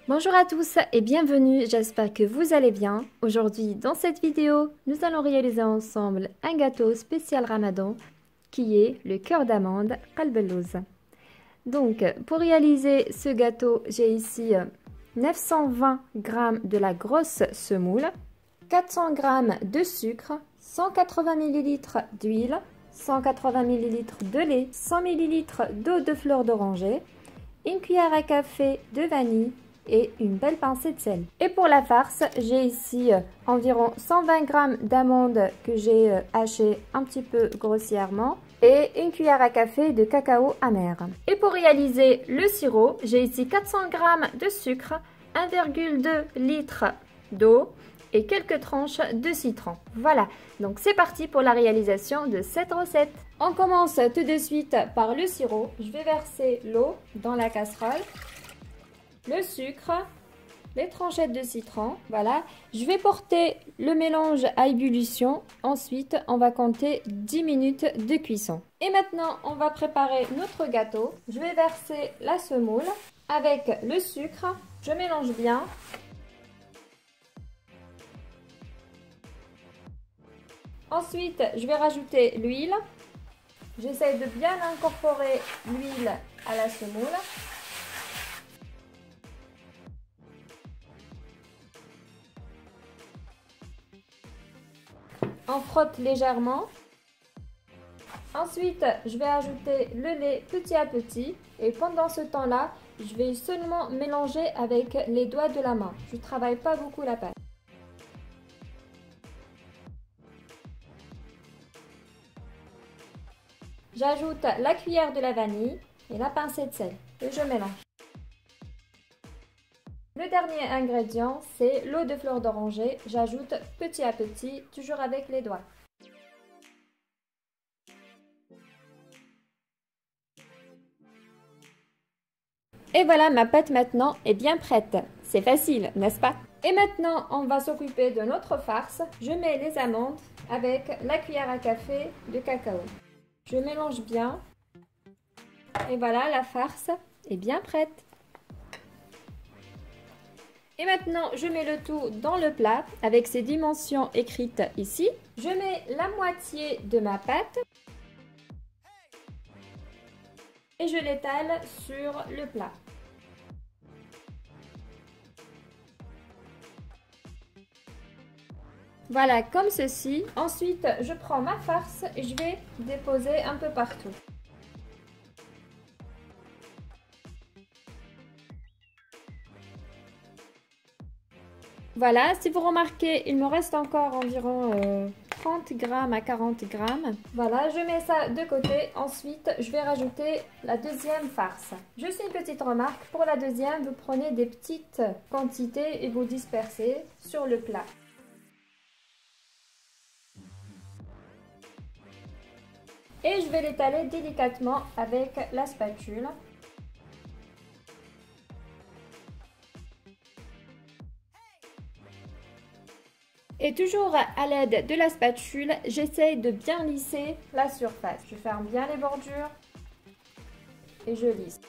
Bonjour à tous et bienvenue, j'espère que vous allez bien. Aujourd'hui, dans cette vidéo, nous allons réaliser ensemble un gâteau spécial Ramadan qui est le cœur d'amande Qalb al-Lawz. Donc, pour réaliser ce gâteau, j'ai ici 920 g de la grosse semoule, 400 g de sucre, 180 ml d'huile, 180 ml de lait, 100 ml d'eau de fleur d'oranger, une cuillère à café de vanille et une belle pincée de sel. Et pour la farce, j'ai ici environ 120 g d'amandes que j'ai hachées un petit peu grossièrement et une cuillère à café de cacao amer. Et pour réaliser le sirop, j'ai ici 400 g de sucre, 1,2 litre d'eau et quelques tranches de citron. Voilà, donc c'est parti pour la réalisation de cette recette. On commence tout de suite par le sirop. Je vais verser l'eau dans la casserole, le sucre, les tranchettes de citron, voilà. Je vais porter le mélange à ébullition. Ensuite, on va compter 10 minutes de cuisson. Et maintenant, on va préparer notre gâteau. Je vais verser la semoule avec le sucre. Je mélange bien. Ensuite, je vais rajouter l'huile. J'essaie de bien incorporer l'huile à la semoule. On frotte légèrement. Ensuite, je vais ajouter le lait petit à petit. Et pendant ce temps-là, je vais seulement mélanger avec les doigts de la main. Je ne travaille pas beaucoup la pâte. J'ajoute la cuillère de la vanille et la pincée de sel et je mélange. Le dernier ingrédient, c'est l'eau de fleur d'oranger. J'ajoute petit à petit, toujours avec les doigts. Et voilà, ma pâte maintenant est bien prête. C'est facile, n'est-ce pas? Et maintenant, on va s'occuper de notre farce. Je mets les amandes avec la cuillère à café de cacao. Je mélange bien. Et voilà, la farce est bien prête. Et maintenant, je mets le tout dans le plat avec ses dimensions écrites ici. Je mets la moitié de ma pâte et je l'étale sur le plat. Voilà, comme ceci. Ensuite, je prends ma farce et je vais déposer un peu partout. Voilà, si vous remarquez, il me reste encore environ 30 g à 40 g. Voilà, je mets ça de côté. Ensuite, je vais rajouter la deuxième farce. Juste une petite remarque, pour la deuxième, vous prenez des petites quantités et vous dispersez sur le plat. Et je vais l'étaler délicatement avec la spatule. Et toujours à l'aide de la spatule, j'essaye de bien lisser la surface. Je ferme bien les bordures et je lisse.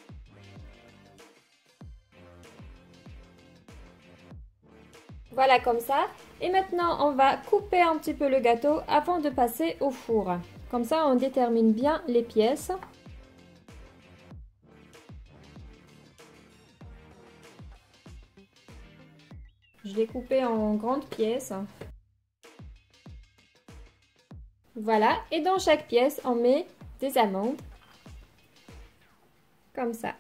Voilà comme ça. Et maintenant, on va couper un petit peu le gâteau avant de passer au four. Comme ça, on détermine bien les pièces. Je l'ai coupé en grandes pièces. Voilà, et dans chaque pièce, on met des amandes. Comme ça.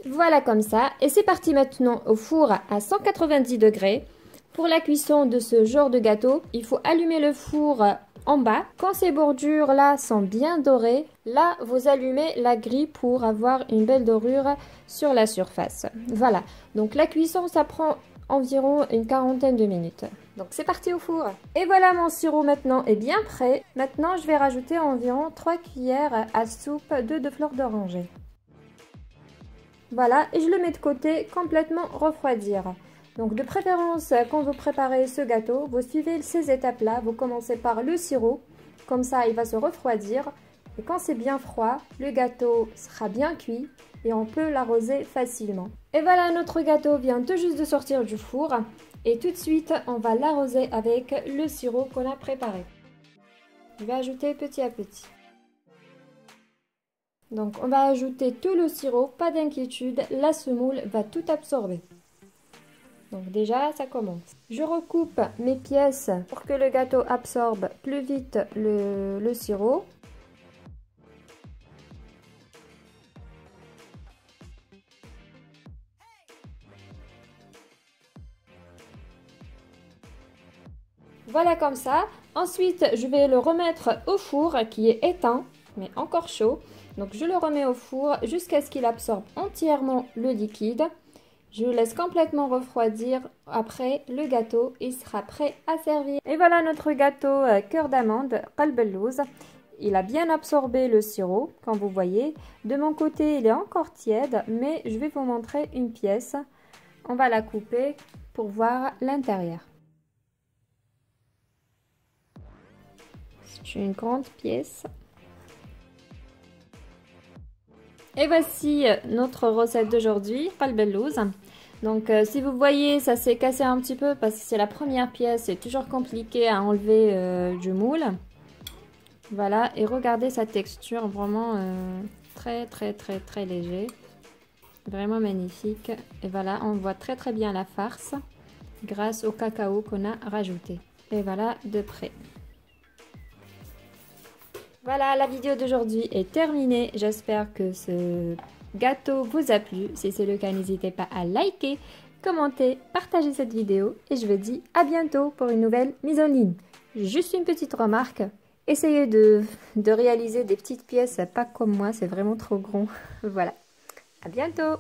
Voilà comme ça. Et c'est parti maintenant au four à 190 degrés. Pour la cuisson de ce genre de gâteau, il faut allumer le four en bas. Quand ces bordures là sont bien dorées, là vous allumez la grille pour avoir une belle dorure sur la surface. Voilà, donc la cuisson ça prend environ une quarantaine de minutes. Donc c'est parti au four. Et voilà, mon sirop maintenant est bien prêt. Maintenant je vais rajouter environ 3 cuillères à soupe d'eau de fleur d'oranger. Voilà, et je le mets de côté complètement refroidir. Donc de préférence, quand vous préparez ce gâteau, vous suivez ces étapes-là. Vous commencez par le sirop, comme ça il va se refroidir. Et quand c'est bien froid, le gâteau sera bien cuit et on peut l'arroser facilement. Et voilà, notre gâteau vient tout juste de sortir du four. Et tout de suite, on va l'arroser avec le sirop qu'on a préparé. Je vais ajouter petit à petit. Donc on va ajouter tout le sirop, pas d'inquiétude, la semoule va tout absorber. Donc déjà, ça commence. Je recoupe mes pièces pour que le gâteau absorbe plus vite le sirop. Voilà comme ça. Ensuite, je vais le remettre au four qui est éteint, mais encore chaud. Donc je le remets au four jusqu'à ce qu'il absorbe entièrement le liquide. Je le laisse complètement refroidir. Après, le gâteau, il sera prêt à servir. Et voilà notre gâteau cœur d'amande qalbellouz. Il a bien absorbé le sirop, comme vous voyez. De mon côté, il est encore tiède, mais je vais vous montrer une pièce. On va la couper pour voir l'intérieur. C'est une grande pièce. Et voici notre recette d'aujourd'hui, qalbellouz. Donc si vous voyez, ça s'est cassé un petit peu parce que c'est la première pièce, c'est toujours compliqué à enlever du moule. Voilà, et regardez sa texture, vraiment très léger. Vraiment magnifique. Et voilà, on voit très bien la farce grâce au cacao qu'on a rajouté. Et voilà de près. Voilà, la vidéo d'aujourd'hui est terminée. J'espère que ce gâteau vous a plu. Si c'est le cas, n'hésitez pas à liker, commenter, partager cette vidéo. Et je vous dis à bientôt pour une nouvelle mise en ligne. Juste une petite remarque. Essayez de réaliser des petites pièces, pas comme moi, c'est vraiment trop grand. Voilà, à bientôt!